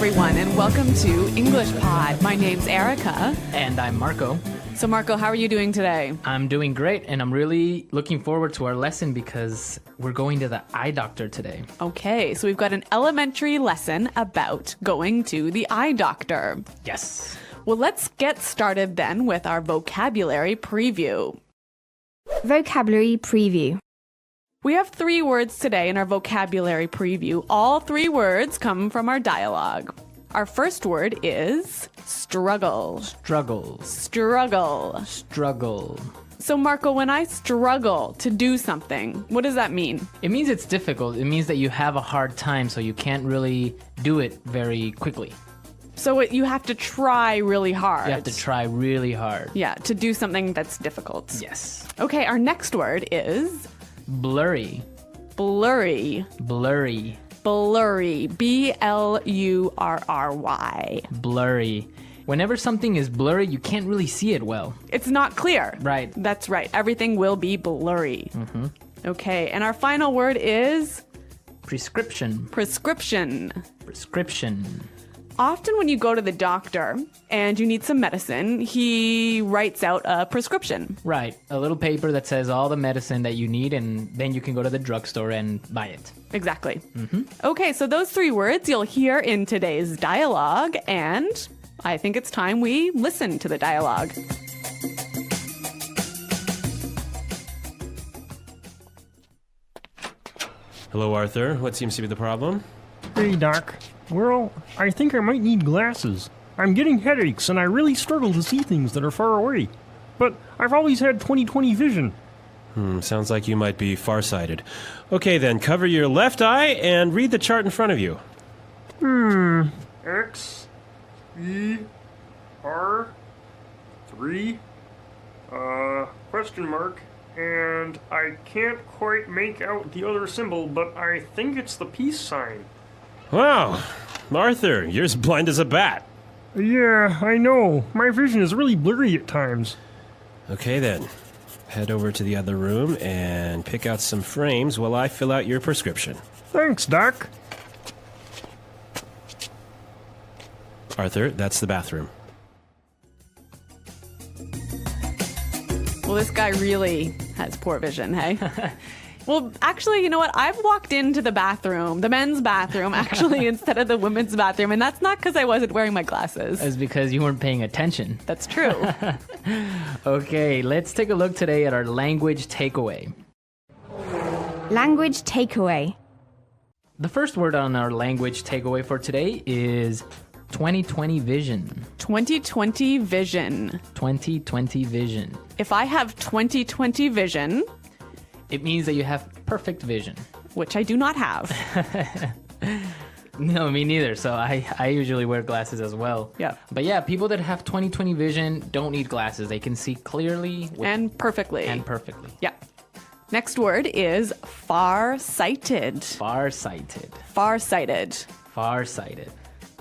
everyone, and welcome to English Pod. My name's Erica. And I'm Marco. So, Marco, how are you doing today? I'm doing great, and I'm really looking forward to our lesson because we're going to the eye doctor today. Okay, so we've got an elementary lesson about going to the eye doctor. Yes. Well, let's get started then with our vocabulary preview. Vocabulary preview. We have 3 words today in our vocabulary preview. All 3 words come from our dialogue. Our first word is struggle. Struggle. Struggle. Struggle. So, Marco, when I struggle to do something, what does that mean? It means it's difficult. It means that you have a hard time, so you can't really do it very quickly. So you have to try really hard. You have to try really hard. Yeah, to do something that's difficult. Yes. Okay, our next word is Blurry. blurry. Blurry. Blurry. B-L-U-R-R-Y. Blurry. Whenever something is blurry, you can't really see it well. It's not clear. Right. That's right. Everything will be blurry. Okay, and our final word is Prescription. prescription. Prescription. Often when you go to the doctor and you need some medicine, he writes out a prescription. Right. A little paper that says all the medicine that you need, and then you can go to the drugstore and buy it. Exactly. Okay, so those 3 words you'll hear in today's dialogue, and I think it's time we listen to the dialogue. Hello, Arthur. What seems to be the problem? Hey, Doc. Well, I think I might need glasses. I'm getting headaches, and I really struggle to see things that are far away. But I've always had 20/20 vision. Sounds like you might be farsighted. Okay, then, cover your left eye and read the chart in front of you. X, E, R, 3, question mark, and I can't quite make out the other symbol, but I think it's the peace sign. Wow, Arthur, you're as blind as a bat. Yeah, I know. My vision is really blurry at times. Okay, then. Head over to the other room and pick out some frames while I fill out your prescription. Thanks, Doc. Arthur, that's the bathroom. Well, this guy really has poor vision, hey? Well, actually, you know what? I've walked into the bathroom, the men's bathroom, actually, instead of the women's bathroom, and that's not because I wasn't wearing my glasses. It's because you weren't paying attention. That's true. Okay, let's take a look today at our language takeaway. Language takeaway. The first word on our language takeaway for today is 20/20 vision. 20/20 vision. 20/20 vision. If I have 20/20 vision, It means that you have perfect vision. which I do not have. No, me neither. So I usually wear glasses as well. Yeah. But yeah, people that have 20/20 vision don't need glasses. They can see clearly And perfectly. and perfectly. Yeah. Next word is far-sighted. Farsighted. Far-sighted. Farsighted.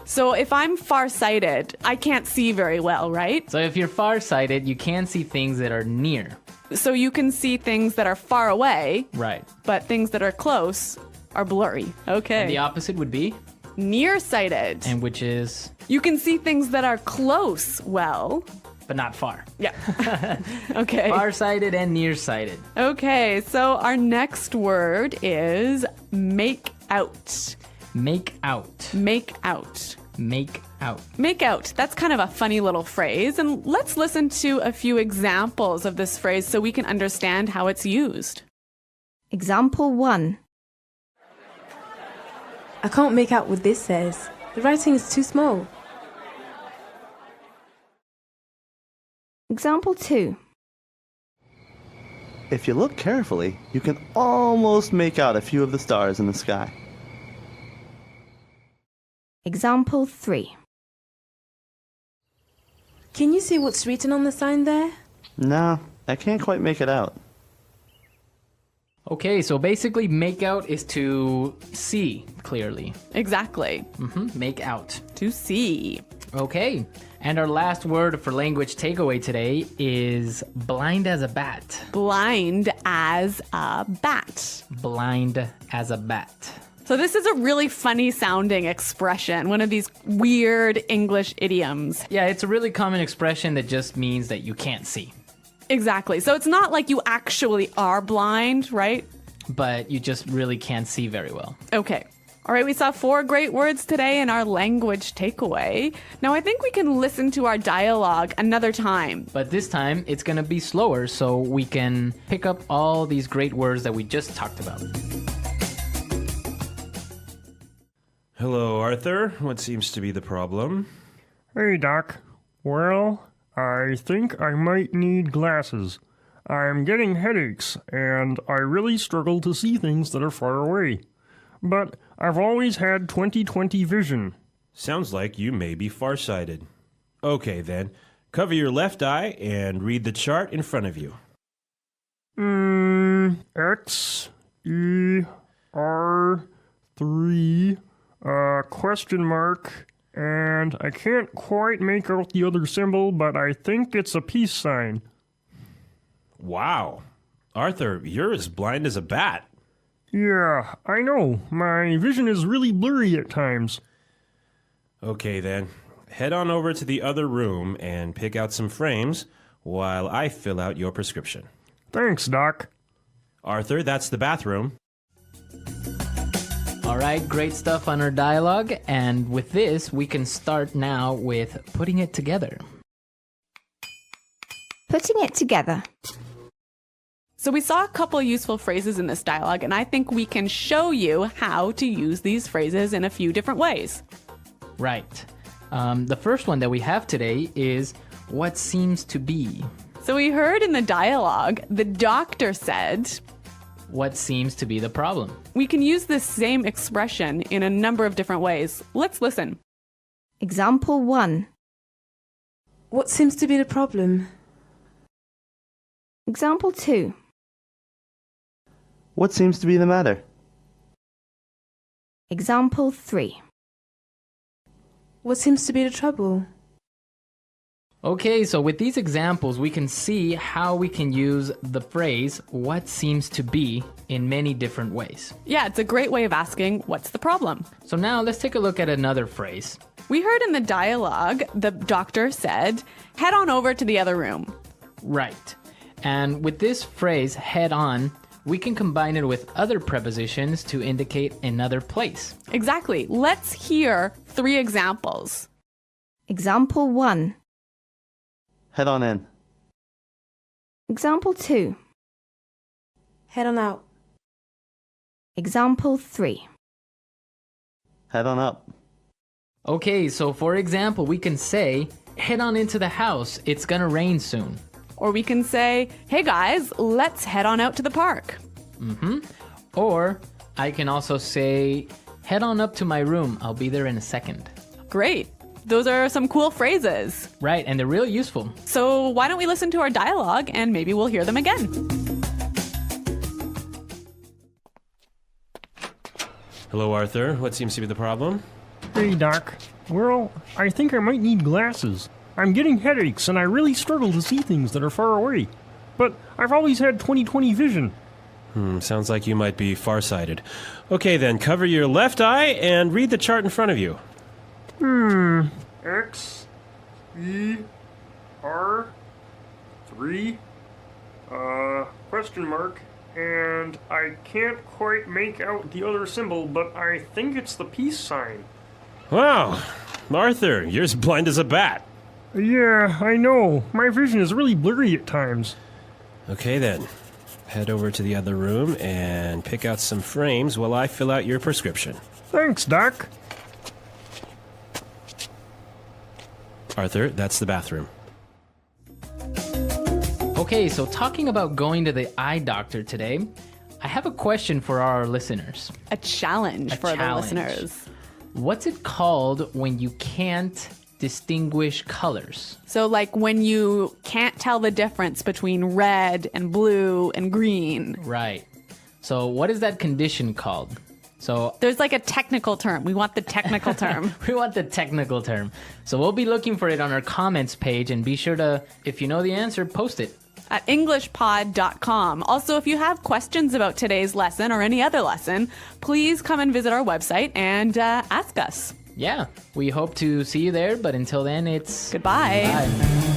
So if I'm far-sighted, I can't see very well, right? So if you're farsighted, you can see things that are near. So you can see things that are far away, Right. but things that are close are blurry. Okay. And the opposite would be, Nearsighted. and which is, You can see things that are close well. but not far. Yeah. Okay. Farsighted and nearsighted. Okay, so our next word is make out. Make out. Make out. Make out. Make out. That's kind of a funny little phrase. And let's listen to a few examples of this phrase so we can understand how it's used. Example 1. I can't make out what this says. The writing is too small. Example 2. If you look carefully, you can almost make out a few of the stars in the sky. Example 3. Can you see what's written on the sign there? No, I can't quite make it out. Okay, so basically make out is to see clearly. Exactly. Make out. To see. Okay, and our last word for language takeaway today is blind as a bat. Blind as a bat. Blind as a bat. So this is a really funny sounding expression, one of these weird English idioms. Yeah, it's a really common expression that just means that you can't see, Exactly. So it's not like you actually are blind, right? but you just really can't see very well. Okay. All right, we saw 4 great words today in our language takeaway. Now I think we can listen to our dialogue another time. But this time, it's going to be slower so we can pick up all these great words that we just talked about. Hello, Arthur. What seems to be the problem? Hey, Doc. Well, I think I might need glasses. I'm getting headaches, and I really struggle to see things that are far away. But I've always had 20/20 vision. Sounds like you may be farsighted. Okay, then. Cover your left eye and read the chart in front of you. X, E, R, 3, question mark, and I can't quite make out the other symbol, but I think it's a peace sign. Wow. Arthur, you're as blind as a bat. Yeah, I know. My vision is really blurry at times. Okay, then. Head on over to the other room and pick out some frames while I fill out your prescription. Thanks, Doc. Arthur, that's the bathroom. All right, great stuff on our dialogue. And with this, we can start now with putting it together. Putting it together. So we saw a couple useful phrases in this dialogue, and I think we can show you how to use these phrases in a few different ways. Right. The first one that we have today is what seems to be. So we heard in the dialogue, the doctor said, What seems to be the problem? we can use this same expression in a number of different ways. Let's listen. Example 1. What seems to be the problem? Example 2. What seems to be the matter? Example 3. What seems to be the trouble? Okay, so with these examples, we can see how we can use the phrase what seems to be in many different ways. Yeah, it's a great way of asking, what's the problem? So now let's take a look at another phrase. We heard in the dialogue, the doctor said, head on over to the other room. Right. And with this phrase, head on, we can combine it with other prepositions to indicate another place. Exactly. Let's hear 3 examples. Example 1. Head on in. Example 2. Head on out. Example 3. Head on up. Okay, so for example, we can say, head on into the house, it's gonna rain soon. Or we can say, hey guys, let's head on out to the park. Or I can also say, head on up to my room, I'll be there in a second. Great. Those are some cool phrases. Right, and they're real useful. So why don't we listen to our dialogue and maybe we'll hear them again. Hello, Arthur. What seems to be the problem? Hey, Doc. Well, I think I might need glasses. I'm getting headaches, and I really struggle to see things that are far away. But I've always had 20/20 vision. Sounds like you might be farsighted. Okay, then. Cover your left eye and read the chart in front of you. X, E, R, 3, question mark, and I can't quite make out the other symbol, but I think it's the peace sign. Wow. Arthur, you're as blind as a bat. Yeah, I know. My vision is really blurry at times. Okay, then. Head over to the other room and pick out some frames while I fill out your prescription. Thanks, Doc. Arthur, that's the bathroom. Okay, so talking about going to the eye doctor today, I have a question for our listeners. A challenge for challenge. the listeners. What's it called when you can't distinguish colors? So like when you can't tell the difference between red and blue and green. Right. So what is that condition called? So There's like a technical term. We want the technical term. we want the technical term. So we'll be looking for it on our comments page, and be sure to, if you know the answer, post it. at englishpod.com. Also, if you have questions about today's lesson or any other lesson, please come and visit our website and ask us. Yeah, we hope to see you there, but until then, it's Goodbye. Bye.